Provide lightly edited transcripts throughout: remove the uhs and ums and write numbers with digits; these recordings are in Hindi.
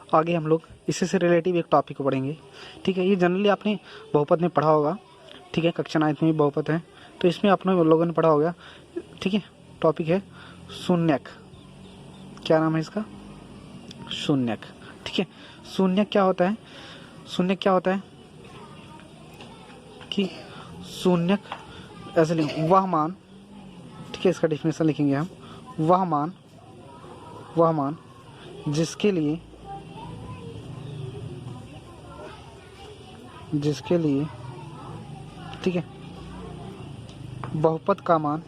आगे हम लोग इसी से रिलेटिव एक टॉपिक को पढ़ेंगे। ठीक है, ये जनरली आपने बहुपद में पढ़ा होगा। ठीक है, कक्षा 9 में बहुपद है तो इसमें आपने लोगों ने पढ़ा होगा। ठीक है, टॉपिक है शून्यक। क्या नाम है इसका? शून्यक। ठीक है, शून्यक क्या होता है? शून्यक क्या होता है कि शून्यक ऐसे लिखें, वह मान। ठीक है, इसका डिफिनेशन लिखेंगे हम, वह मान जिसके लिए ठीक है बहुपद का मान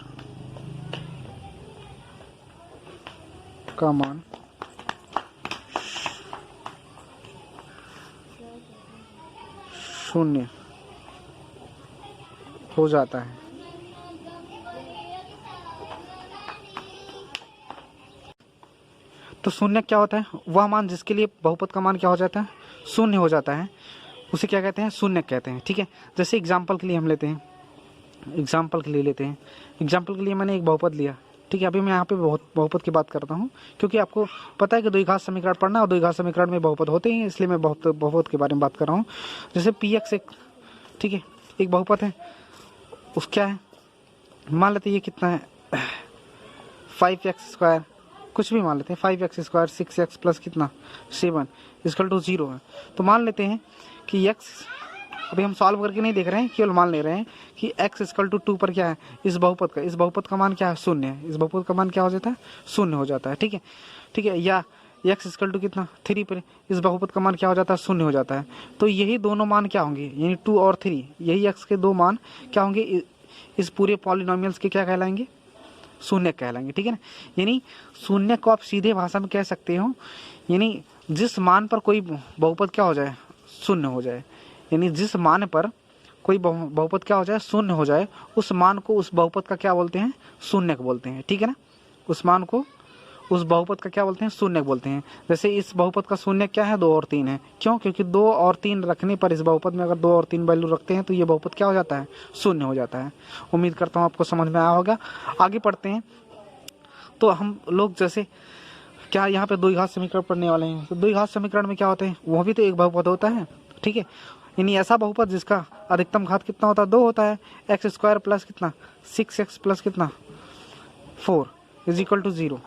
शून्य हो जाता है। तो शून्य क्या होता है? वह मान जिसके लिए बहुपद का मान क्या हो जाता है? शून्य हो जाता है, उसे क्या कहते हैं? शून्य कहते हैं। ठीक है, जैसे एग्जाम्पल के लिए हम लेते हैं, एग्जाम्पल के लिए मैंने एक बहुपद लिया। ठीक है, अभी मैं यहाँ पे बहुपद की बात करता हूँ क्योंकि आपको पता है कि द्विघात समीकरण पढ़ना और द्विघात समीकरण में बहुपद होते हैं, इसलिए मैं बहुपद के बारे में बात कर रहा हूँ। जैसे px एक, ठीक है, एक बहुपद है, उस क्या है, मान लेते ये कितना है 5x², कुछ भी मान लेते हैं 5x² 6x प्लस कितना 7 = 0 है। तो मान लेते हैं कि x, अभी हम सॉल्व करके नहीं देख रहे हैं, केवल मान ले रहे हैं कि x = 2 पर क्या है, इस बहुपद का मान क्या है? शून्य है। इस बहुपद का मान क्या हो जाता है? शून्य हो जाता है। ठीक है, ठीक है, या x = कितना 3 पर इस बहुपद का मान क्या हो जाता है? शून्य हो जाता है। तो यही दोनों मान क्या होंगे, यानी 2 और 3, यही x के दो मान क्या होंगे? इस पूरे पॉलिनोमियल्स के क्या कहलाएंगे? शून्य कहलाएंगे। ठीक है ना, यानी शून्य को आप सीधे भाषा में कह सकते हो, यानी जिस मान पर कोई बहुपद क्या हो जाए? शून्य हो जाए। यानी जिस मान पर कोई बहुपद क्या हो जाए? शून्य हो जाए, उस मान को, उस बहुपद का क्या बोलते हैं? शून्यक बोलते हैं। ठीक है ना, उस मान को, उस बहुपद का क्या बोलते हैं? शून्यक बोलते हैं। जैसे इस बहुपद का शून्यक क्या है? 2 और 3 है। क्यों? क्योंकि 2 और 3 रखने पर, इस बहुपद में अगर 2 और 3 वैल्यू रखते हैं तो ये बहुपद क्या हो जाता है? शून्य हो जाता है। उम्मीद करता हूँ आपको समझ में आया होगा। आगे पढ़ते हैं। तो हम लोग जैसे क्या यहाँ पे द्विघात समीकरण पढ़ने वाले हैं, तो द्विघात समीकरण में क्या होते हैं? वो भी तो एक बहुपद होता है। ठीक है, यानी ऐसा बहुपद जिसका अधिकतम घात कितना होता है? 2 होता है। x² प्लस कितना 6x प्लस कितना 4 = 0।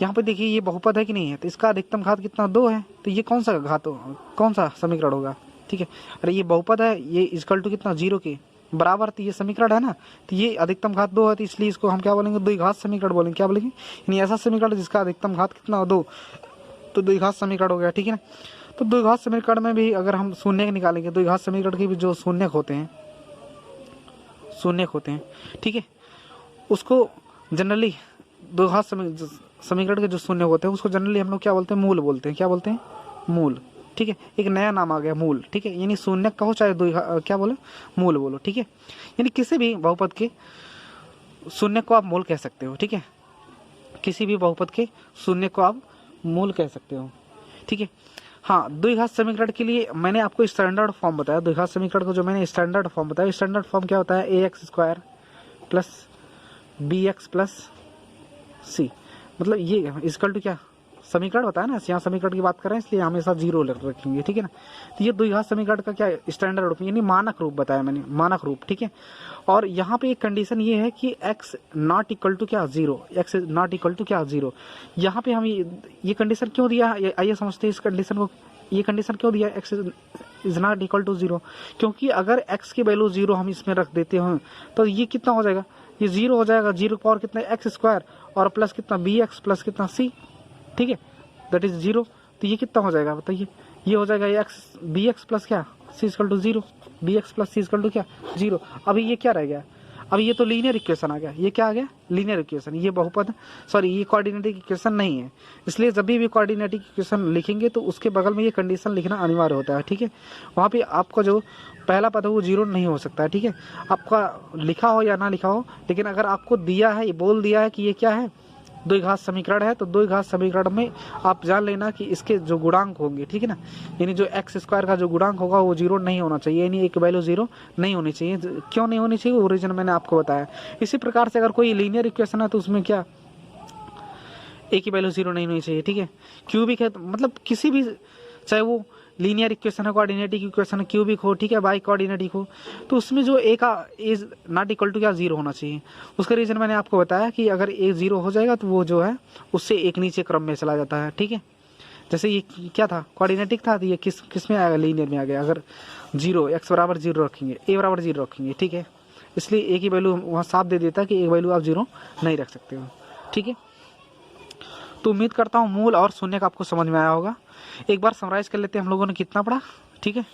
यहाँ पे देखिए ये बहुपद है कि नहीं है, तो इसका अधिकतम घात कितना 2 है, तो ये कौन सा समीकरण होगा? ठीक है, अरे ये बहुपद है, ये = कितना 0 के बराबर, तो ये समीकरण है ना, तो ये अधिकतम घात 2 है, तो इसलिए इसको हम क्या बोलेंगे? द्विघात समीकरण बोलेंगे। क्या बोलेंगे? यानी ऐसा समीकरण जिसका अधिकतम घात कितना 2, तो द्विघात समीकरण हो गया। ठीक है ना, तो द्विघात समीकरण में भी अगर हम शून्यक निकालेंगे, द्विघात समीकरण के भी जो शून्यक होते हैं, ठीक है, उसको जनरली द्विघात समीकरण के जो शून्य होते हैं उसको जनरली हम लोग क्या बोलते हैं? मूल बोलते हैं। क्या बोलते हैं? मूल। ठीक है, एक नया नाम आ गया, मूल। ठीक है, यानी शून्यक कहो चाहे क्या बोलो, मूल बोलो। ठीक है, यानी किसी भी बहुपद के शून्य को आप मूल कह सकते हो। ठीक है, किसी भी बहुपद के शून्य को आप मूल कह सकते हो। ठीक है, हाँ, द्विघात समीकरण के लिए मैंने आपको स्टैंडर्ड फॉर्म बताया। द्विघात समीकरण को जो मैंने स्टैंडर्ड फॉर्म बताया, स्टैंडर्ड फॉर्म क्या होता है? ax² plus bx plus c, मतलब ये = क्या समीकरण होता है ना, यहाँ समीकरण की बात कर रहे हैं इसलिए हमेशा 0 रखेंगे। ठीक है ना, तो ये द्विघात समीकरण का क्या स्टैंडर्ड रूप, यानी मानक रूप बताया मैंने, मानक रूप। ठीक है, और यहाँ पे एक कंडीशन ये है कि x ≠ क्या 0, x ≠ क्या 0। यहाँ पे हम ये कंडीशन क्यों दिया? आइए समझते हैं इस कंडीशन को। ये कंडीशन क्यों दिया x ≠ 0? क्योंकि अगर x की वैल्यू 0 हम इसमें रख देते हैं तो ये कितना हो जाएगा? ये 0 हो जाएगा। 0 की पावर कितना? x² और प्लस कितना bx प्लस कितना c। ठीक है, दैट इज 0। तो ये कितना हो जाएगा बताइए? ये हो जाएगा bx प्लस क्या c = 0, bx प्लस c = क्या 0। अभी ये क्या रह गया? अभी ये तो लीनियर इक्वेशन आ गया। ये क्या आ गया? Linear equation. ये बहुपद, सॉरी, ये कोऑर्डिनेटिक इक्वेशन नहीं है। इसलिए जब भी कोऑर्डिनेटिक इक्वेशन लिखेंगे तो उसके बगल में ये कंडीशन लिखना अनिवार्य होता है। ठीक है, वहाँ पे आपका जो पहला पद है वो 0 नहीं हो सकता है। ठीक है, आपका लिखा हो या ना लिखा हो, लेकिन अगर आपको दिया है, बोल दिया है कि ये क्या है? द्विघात समीकरण है, तो द्विघात समीकरण में आप जान लेना कि इसके जो गुणांक होंगे, ठीक है ना, यानी जो x² का जो गुणांक होगा वो 0 नहीं होना चाहिए, यानी एक वैल्यू 0 नहीं होनी चाहिए। क्यों नहीं होनी चाहिए? वो रीजन मैंने आपको बताया। इसी प्रकार से अगर कोई लीनियर इक्वेशन है तो उसमें क्या एक ही वैल्यू 0 नहीं होनी चाहिए। ठीक है, क्यूबिक है मतलब किसी भी चाहे वो लीनियर इक्वेशन है, कोऑर्डिनेटिक इक्वेशन है, क्यूबिक हो, ठीक है, बाई कोऑर्डिनेटिक हो, तो उसमें जो ए का इज नॉट इक्वल टू क्या 0 होना चाहिए। उसका रीजन मैंने आपको बताया कि अगर ए 0 हो जाएगा तो वो जो है उससे एक नीचे क्रम में चला जाता है, ठीक है। जैसे ये क्या था, कोऑर्डिनेटिक था, तो ये किस में आएगा, लीनियर में आ गया। अगर 0 x बराबर 0 रखेंगे, ए बराबर 0 रखेंगे, ठीक है, इसलिए ए की वैल्यू वहाँ साफ दे देता है कि एक वैल्यू आप 0 नहीं रख सकते हो, ठीक है। तो उम्मीद करता हूँ मूल और शून्य का आपको समझ में आया होगा। एक बार समराइज कर लेते हैं हम लोगों ने कितना पढ़ा, ठीक है।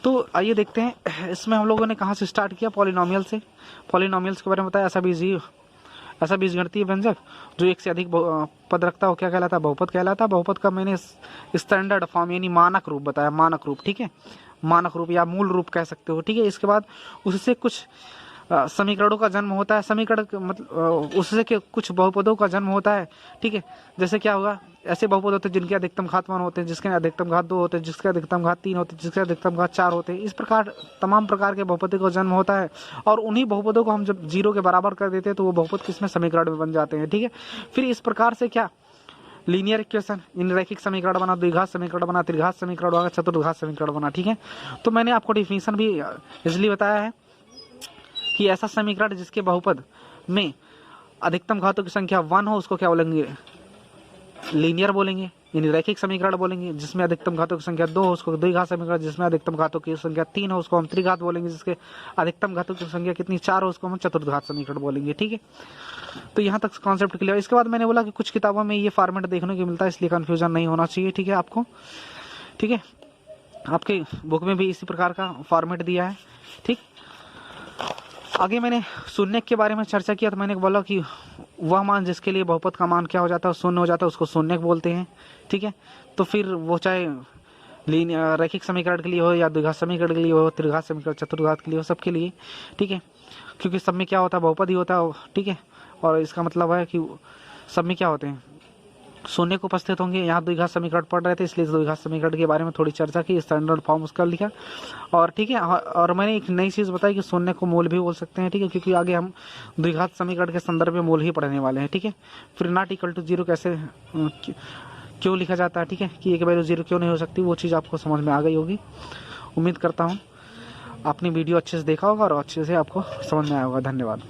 तो आइए देखते हैं इसमें हम लोगों ने कहाँ से स्टार्ट किया, पॉलिनोमियल से। पॉलिनोमियल्स के बारे में बताया, ऐसा बीजगणितीय व्यंजक जो एक से अधिक पद रखता है वो क्या कहलाता है, बहुपद कहलाता है। बहुपद का मैंने स्टैंडर्ड फॉर्म यानी मानक रूप बताया, मानक रूप, ठीक है, मानक रूप या मूल रूप कह सकते हो, ठीक है। इसके बाद उससे कुछ समीकरणों का जन्म होता है, समीकरण मतलब उससे के कुछ बहुपदों का जन्म होता है, ठीक है। जैसे क्या होगा, ऐसे बहुपद होते हैं जिनके अधिकतम घात 1 होते हैं, जिसके अधिकतम घात 2 होते हैं, जिसके अधिकतम घात 3 होते हैं, जिसके अधिकतम घात 4 होते हैं। इस प्रकार तमाम प्रकार के बहुपदों का जन्म होता है, और उन्हीं बहुपदों को हम जब 0 के बराबर कर देते हैं तो वो बहुपद किसमें, समीकरण में बन जाते हैं, ठीक है। फिर इस प्रकार से क्या, लीनियर इक्वेशन, इन रैखिक समीकरण बना, द्विघात समीकरण बना, त्रिघात समीकरण बना, चतुर्घात समीकरण बना, ठीक है। तो मैंने आपको डिफिनीशन भी इसलिए बताया है कि ऐसा समीकरण जिसके बहुपद में अधिकतम घातों की संख्या 1 हो उसको क्या बोलेंगे, लीनियर बोलेंगे, यानी रैखिक समीकरण बोलेंगे। जिसमें अधिकतम घातों की संख्या 2 हो उसको द्विघात समीकरण, जिसमें अधिकतम घातों की संख्या 3 हो उसको हम त्रिघात बोलेंगे, जिसके अधिकतम घातों की संख्या कितनी 4 हो उसको हम चतुर्घात समीकरण बोलेंगे, ठीक है। तो यहाँ तक कॉन्सेप्ट क्लियर। इसके बाद मैंने बोला कि कुछ किताबों में ये फॉर्मेट देखने को मिलता है, इसलिए कंफ्यूजन नहीं होना चाहिए, ठीक है आपको, ठीक है। आपके बुक में भी इसी प्रकार का फॉर्मेट दिया है, ठीक। आगे मैंने शून्य के बारे में चर्चा किया, तो मैंने बोला कि वह मान जिसके लिए बहुपद का मान क्या हो जाता है, शून्य हो जाता है, उसको शून्य बोलते हैं, ठीक है। तो फिर वो चाहे रैखिक समीकरण के लिए हो या द्विघात समीकरण के लिए हो, त्रिघात समीकरण, चतुर्घात के लिए हो, सबके लिए, ठीक है। क्योंकि सब में क्या होता है, बहुपद ही होता है, ठीक है। और इसका मतलब है कि सब में क्या होते हैं, शून्य को उपस्थित होंगे। यहाँ द्विघात समीकरण पढ़ रहे थे इसलिए द्विघात समीकरण के बारे में थोड़ी चर्चा की, स्टैंडर्ड फॉर्म उसका लिखा, और ठीक है। और मैंने एक नई चीज़ बताई कि शून्य को मूल भी बोल सकते हैं, ठीक है, क्योंकि आगे हम द्विघात समीकरण के संदर्भ में मूल ही पढ़ने वाले हैं, ठीक है। फिर नॉट इक्वल टू 0 कैसे क्यों लिखा जाता है, ठीक है, कि एक वैल्यू 0 क्यों नहीं हो सकती, वो चीज़ आपको समझ में आ गई होगी। उम्मीद करता हूँ आपने वीडियो अच्छे से देखा होगा और अच्छे से आपको समझ में आया होगा। धन्यवाद।